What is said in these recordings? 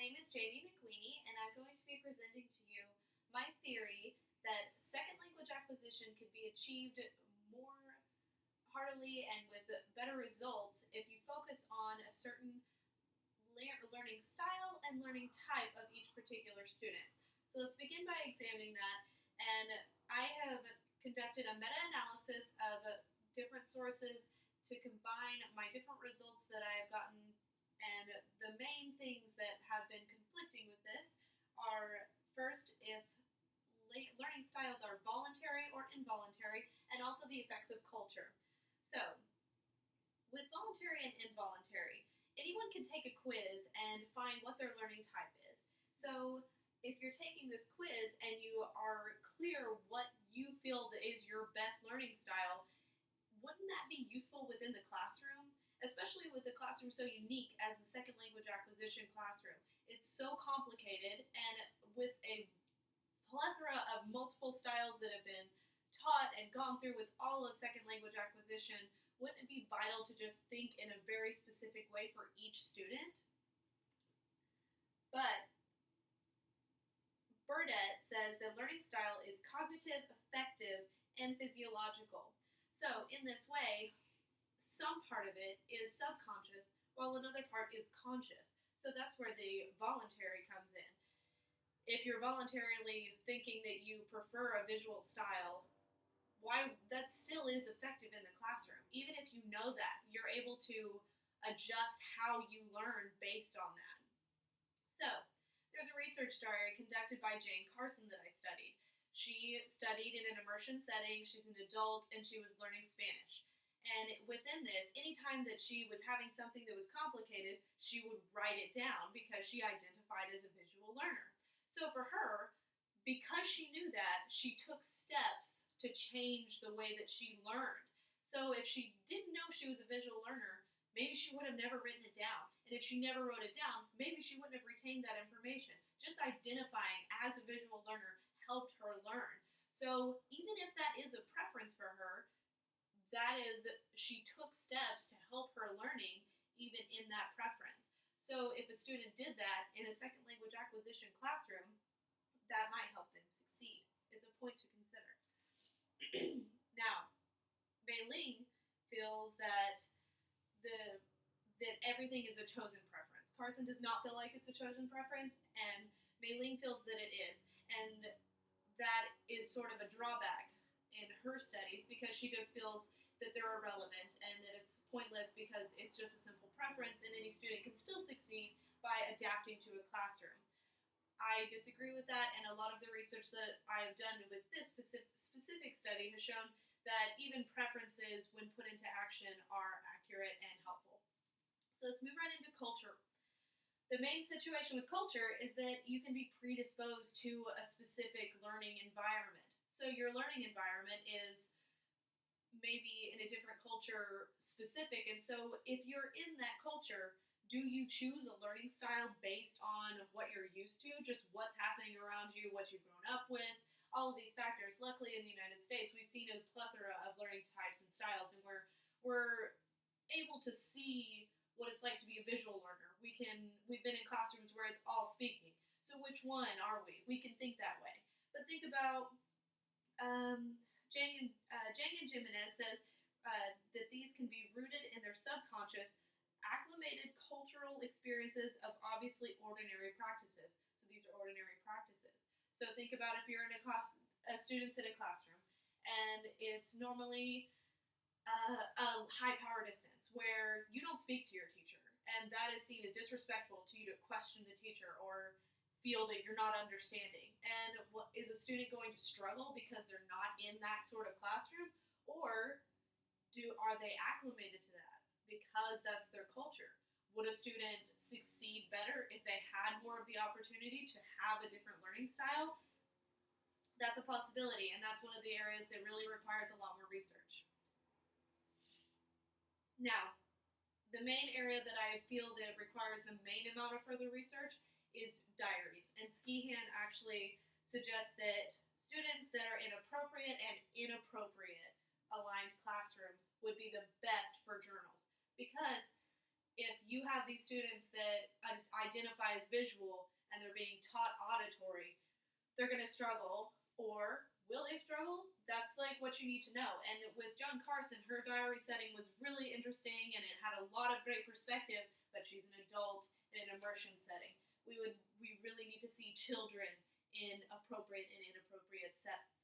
name is Jamie McQueenie, and I'm going to be presenting to you my theory that second language acquisition could be achieved more heartily and with better results if you focus on a certain learning style and learning type of each particular student. So let's begin by examining that. And I have conducted a meta-analysis of different sources to combine my different results that I have gotten. And the main things that have been conflicting with this are first, if learning styles are voluntary or involuntary, and also the effects of culture. So, with voluntary and involuntary, anyone can take a quiz and find what their learning type is. So, if you're taking this quiz and you are clear what you feel that is your best learning style, wouldn't that be useful within the classroom? Especially with a classroom so unique as the second language acquisition classroom. It's so complicated, and with a plethora of multiple styles that have been taught and gone through with all of second language acquisition, wouldn't it be vital to just think in a very specific way for each student? But Burdett says that learning style is cognitive, affective, and physiological. So in this way, some part of it is subconscious, while another part is conscious. So that's where the voluntary comes in. If you're voluntarily thinking that you prefer a visual style, why that still is effective in the classroom. Even if you know that, you're able to adjust how you learn based on that. So, there's a research diary conducted by Jane Carson that I studied. She studied in an immersion setting, she's an adult, and she was learning Spanish. And within this, anytime that she was having something that was complicated, she would write it down because she identified as a visual learner. So for her, because she knew that, she took steps to change the way that she learned. So if she didn't know she was a visual learner, maybe she would have never written it down. And if she never wrote it down, maybe she wouldn't have retained that information. Just identifying as a visual learner helped her learn. So even if that is a preference for her, that is, she took steps to help her learning even in that preference. So if a student did that in a second language acquisition classroom, that might help them succeed. It's a point to consider. Now, Mei Ling feels that everything is a chosen preference. Carson does not feel like it's a chosen preference, and Mei Ling feels that it is. And that is sort of a drawback in her studies because she just feels that they're irrelevant and that it's pointless because it's just a simple preference and any student can still succeed by adapting to a classroom. I disagree with that, and a lot of the research that I have done with this specific study has shown that even preferences, when put into action, are accurate and helpful. So let's move right into culture. The main situation with culture is that you can be predisposed to a specific learning environment. So your learning environment is maybe in a different culture specific, and so if you're in that culture, do you choose a learning style based on what you're used to, just what's happening around you, what you've grown up with, all of these factors? Luckily in the United States, we've seen a plethora of learning types and styles, and we're able to see what it's like to be a visual learner. We've been in classrooms where it's all speaking. So which one are we? We can think that way. But think about Jang and Jimenez says that these can be rooted in their subconscious, acclimated cultural experiences of obviously ordinary practices. So these are ordinary practices. So think about if you're in a student's in a classroom, and it's normally a high power distance where you don't speak to your teacher, and that is seen as disrespectful to you to question the teacher or feel that you're not understanding. And is a student going to struggle because they're not in that sort of classroom, or are they acclimated to that because that's their culture? Would a student succeed better if they had more of the opportunity to have a different learning style? That's a possibility, and that's one of the areas that really requires a lot more research. Now, the main area that I feel that requires the main amount of further research is diaries. And Skehan actually suggests that students that are in appropriate and inappropriate aligned classrooms would be the best for journals, because if you have these students that identify as visual and they're being taught auditory, they're going to struggle, or will they struggle? That's like what you need to know. And with Joan Carson, her diary setting was really interesting and it had a lot of great perspective, but she's an adult in an immersion setting. We really need to see children in appropriate and inappropriate settings.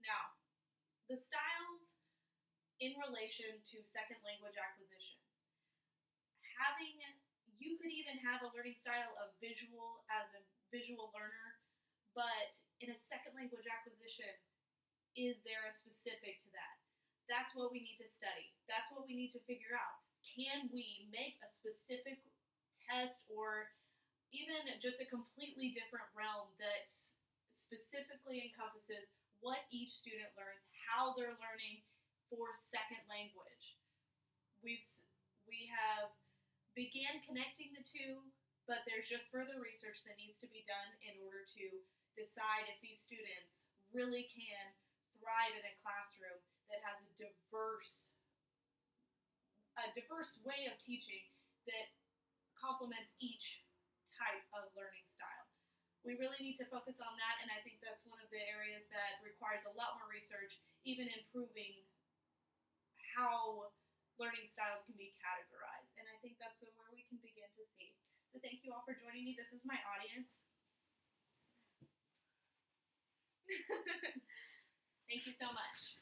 Now, the styles in relation to second language acquisition. You could even have a learning style of visual as a visual learner, but in a second language acquisition, is there a specific to that? That's what we need to study. That's what we need to figure out. Can we make a specific test or even just a completely different realm that specifically encompasses what each student learns, how they're learning for second language? We have began connecting the two, but there's just further research that needs to be done in order to decide if these students really can thrive in a classroom that has a diverse way of teaching that complements each type of learning style. We really need to focus on that, and I think that's one of the areas that requires a lot more research, even improving how learning styles can be categorized. And I think that's where we can begin to see. So thank you all for joining me. This is my audience. Thank you so much.